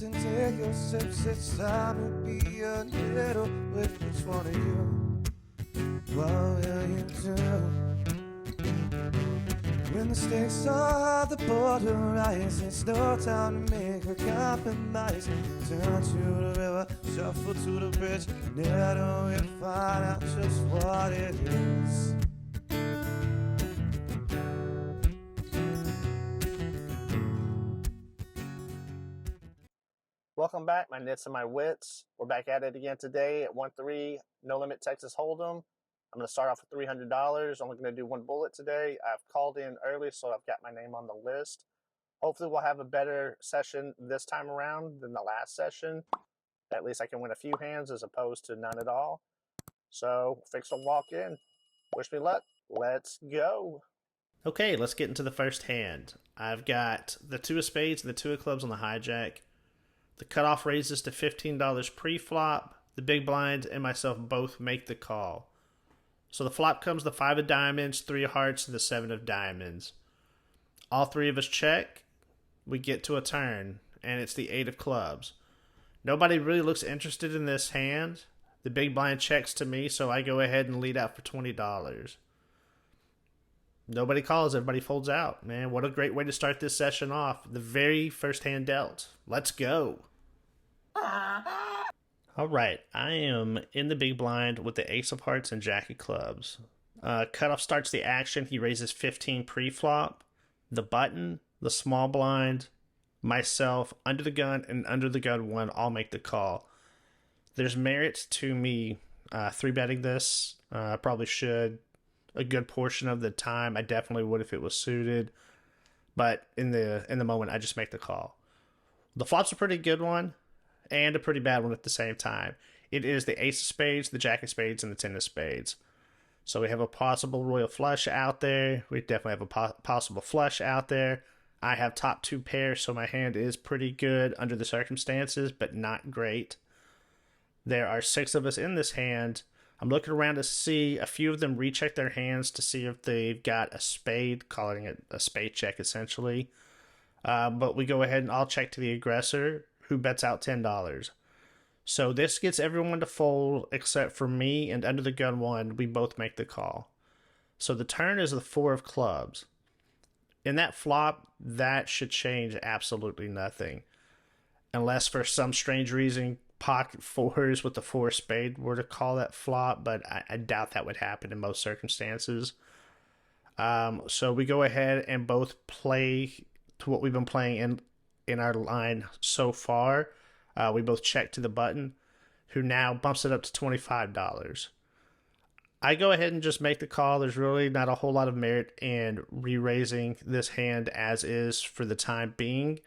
Listen, take your sips, it's time to be a little with each one of you. What will you do? When the stakes are the border rise, it's no time to make a compromise. Turn to the river, shuffle to the bridge, never we find out just what it is. Welcome back, my nits and my wits. We're back at it again today at 1-3 No Limit Texas Hold'em. I'm going to start off with $300. I'm only going to do one bullet today. I've called in early, so I've got my name on the list. Hopefully we'll have a better session this time around than the last session. At least I can win a few hands as opposed to none at all. So, fix to walk in. Wish me luck. Let's go. Okay, let's get into the first hand. I've got the 2 of spades and the 2 of clubs on the hijack. The cutoff raises to $15 pre-flop. The big blind and myself both make the call. So the flop comes the 5 of diamonds, 3 of hearts, and the 7 of diamonds. All 3 of us check. We get to a turn, and it's the 8 of clubs. Nobody really looks interested in this hand. The big blind checks to me, so I go ahead and lead out for $20. Nobody calls, everybody folds out. Man, what a great way to start this session off. The very first hand dealt. Let's go. Alright, I am in the big blind with the ace of hearts and jack of clubs. Cutoff starts the action. He raises 15 pre-flop. The button, the small blind, myself, under the gun, and under the gun 1 all make the call. There's merit to me 3-betting this. I probably should. A good portion of the time, I definitely would if it was suited. But in the moment, I just make the call. The flop's a pretty good one and a pretty bad one at the same time. It is the ace of spades, the jack of spades, and the 10 of spades. So we have a possible royal flush out there. We definitely have a possible flush out there. I have top 2 pairs, so my hand is pretty good under the circumstances, but not great. There are 6 of us in this hand. I'm looking around to see a few of them recheck their hands to see if they've got a spade, calling it a spade check essentially. But we go ahead and I'll check to the aggressor, who bets out $10. So this gets everyone to fold except for me, and under the gun 1, we both make the call. So the turn is the 4 of clubs. In that flop, that should change absolutely nothing. Unless for some strange reason, pocket 4s with the 4 spade were to call that flop, but I doubt that would happen in most circumstances. So we go ahead and both play to what we've been playing in our line so far. We both check to the button, who now bumps it up to $25. I go ahead and just make the call. There's really not a whole lot of merit in re-raising this hand as is for the time being.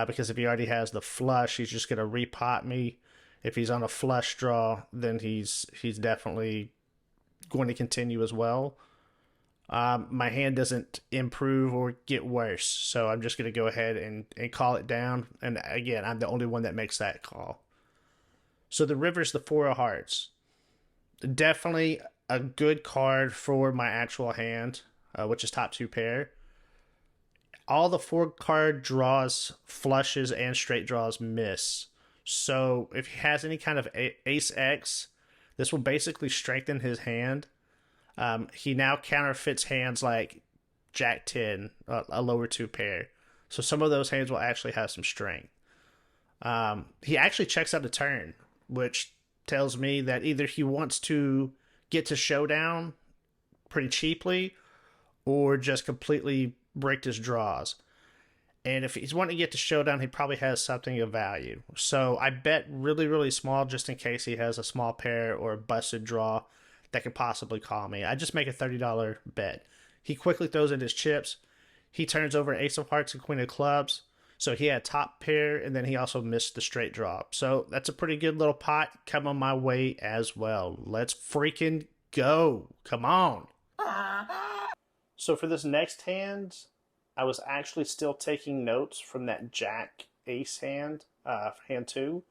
Because if he already has the flush, he's just going to repot me. If he's on a flush draw, then he's definitely going to continue as well. My hand doesn't improve or get worse, so I'm just going to go ahead and call it down. And again, I'm the only one that makes that call. So the river's the 4 of hearts. Definitely a good card for my actual hand, which is top 2 pair. All the 4 card draws, flushes, and straight draws miss. So if he has any kind of ace X, this will basically strengthen his hand. He now counterfeits hands like Jack 10, a lower 2 pair. So some of those hands will actually have some strength. He actually checks out a turn, which tells me that either he wants to get to showdown pretty cheaply or just completely break his draws. And if he's wanting to get to showdown, he probably has something of value. So I bet really, really small just in case he has a small pair or a busted draw that could possibly call me. I just make a $30 bet. He quickly throws in his chips. He turns over ace of hearts and queen of clubs. So he had top pair, and then he also missed the straight drop. So that's a pretty good little pot coming my way as well. Let's freaking go. Come on. So for this next hand, I was actually still taking notes from that Jack Ace hand, hand 2.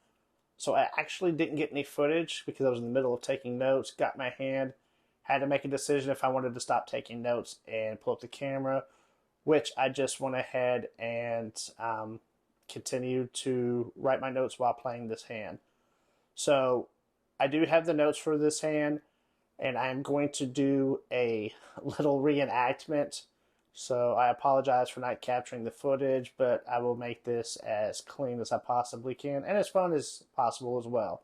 So I actually didn't get any footage because I was in the middle of taking notes, got my hand, had to make a decision if I wanted to stop taking notes and pull up the camera, which I just went ahead and continue to write my notes while playing this hand. So I do have the notes for this hand, and I'm going to do a little reenactment. So I apologize for not capturing the footage, but I will make this as clean as I possibly can and as fun as possible as well.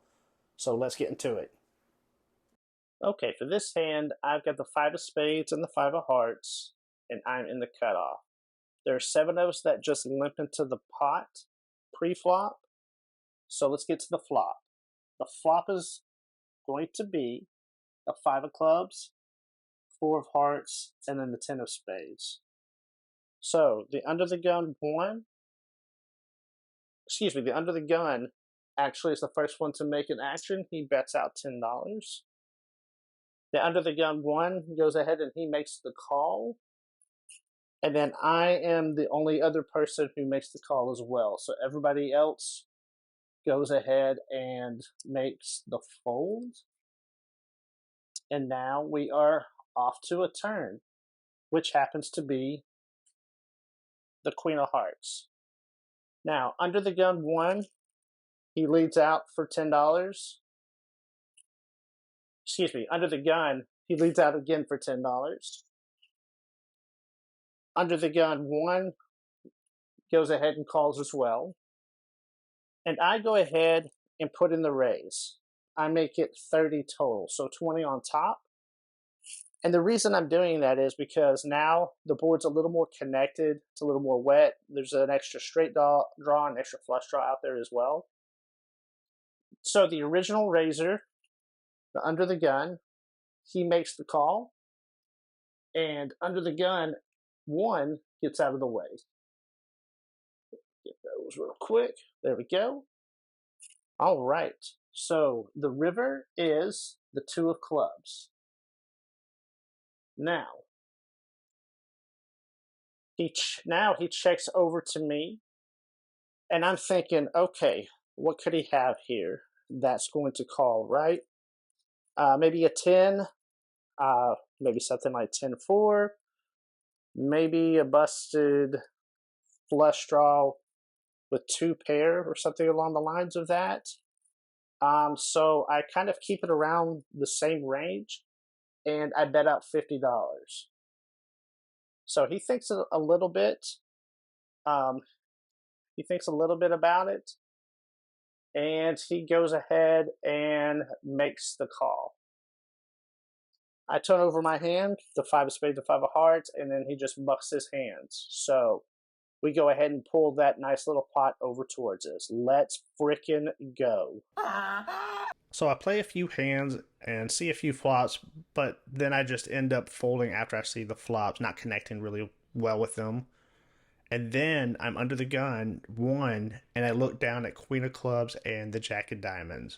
So let's get into it. Okay, for this hand, I've got the 5 of spades and the 5 of hearts, and I'm in the cutoff. There are 7 of us that just limp into the pot pre-flop. So let's get to the flop. The flop is going to be the 5 of clubs, 4 of hearts, and then the 10 of spades. So the under the gun the under the gun actually is the first one to make an action. He bets out $10. The under the gun 1 goes ahead and he makes the call. And then I am the only other person who makes the call as well. So everybody else goes ahead and makes the fold. And now we are off to a turn, which happens to be the Queen of Hearts. Now, under the gun 1, he leads out for $10. Under the gun, he leads out again for $10. Under the gun 1 goes ahead and calls as well. And I go ahead and put in the raise. I make it 30 total, so 20 on top. And the reason I'm doing that is because now the board's a little more connected, it's a little more wet. There's an extra straight draw, an extra flush draw out there as well. So the original raiser, the under the gun, he makes the call. And under the gun 1 gets out of the way. Get those real quick. There we go. All right. So the river is the 2 of clubs. Now he checks over to me, and I'm thinking, okay, what could he have here that's going to call, right? Maybe a 10, maybe something like 10-4, maybe a busted flush draw with 2 pair or something along the lines of that. So I kind of keep it around the same range, and I bet out $50. So he thinks a little bit. He thinks a little bit about it, and he goes ahead and makes the call. I turn over my hand, the 5 of spades, the 5 of hearts, and then he just bucks his hands. So we go ahead and pull that nice little pot over towards us. Let's frickin' go. So I play a few hands and see a few flops, but then I just end up folding after I see the flops, not connecting really well with them. And then I'm under the gun 1, and I look down at Queen of Clubs and the Jack of Diamonds.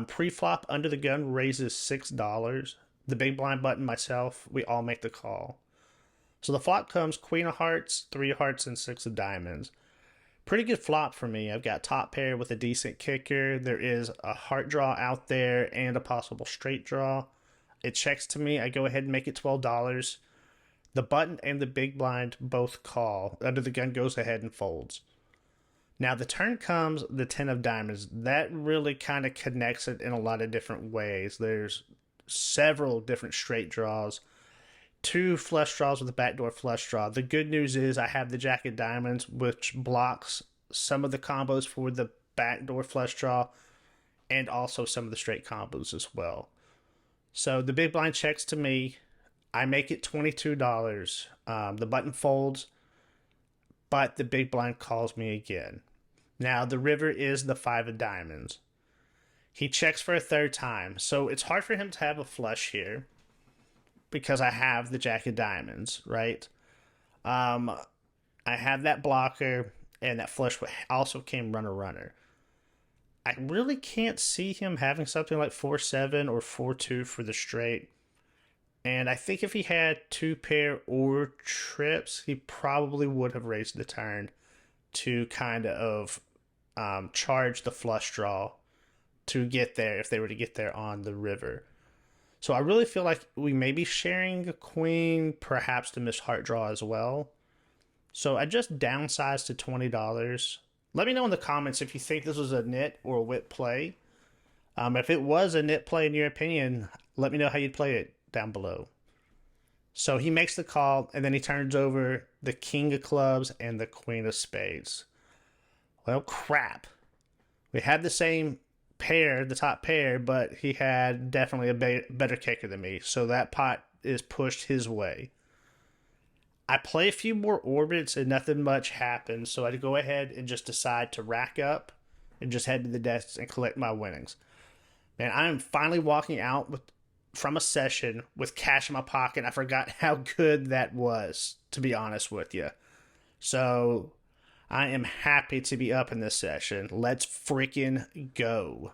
Pre-flop under the gun raises $6. The big blind button, myself, we all make the call. So the flop comes Queen of Hearts, 3 of Hearts, and 6 of Diamonds. Pretty good flop for me. I've got top pair with a decent kicker. There is a heart draw out there and a possible straight draw. It checks to me. I go ahead and make it $12. The button and the big blind both call. Under the gun goes ahead and folds. Now the turn comes the 10 of Diamonds. That really kind of connects it in a lot of different ways. There's several different straight draws. 2 flush draws with a backdoor flush draw. The good news is I have the Jack of Diamonds, which blocks some of the combos for the backdoor flush draw and also some of the straight combos as well. So the big blind checks to me. I make it $22. The button folds, but the big blind calls me again. Now the river is the 5 of Diamonds. He checks for a 3rd time, so it's hard for him to have a flush here, because I have the Jack of Diamonds, right? I have that blocker, and that flush also came runner. I really can't see him having something like 4-7 or 4-2 for the straight. And I think if he had 2 pair or trips, he probably would have raised the turn to kind of charge the flush draw to get there if they were to get there on the river. So I really feel like we may be sharing a queen, perhaps the missed heart draw as well. So I just downsized to $20. Let me know in the comments if you think this was a nit or a wit play. If it was a nit play in your opinion, let me know how you'd play it down below. So he makes the call, and then he turns over the king of clubs and the queen of spades. Well, crap. We had the same pair, the top pair, but he had definitely a better kicker than me. So that pot is pushed his way. I play a few more orbits and nothing much happens, so I go ahead and just decide to rack up and just head to the desk and collect my winnings. Man, I am finally walking out from a session with cash in my pocket. I forgot how good that was, to be honest with you. So I am happy to be up in this session. Let's freaking go.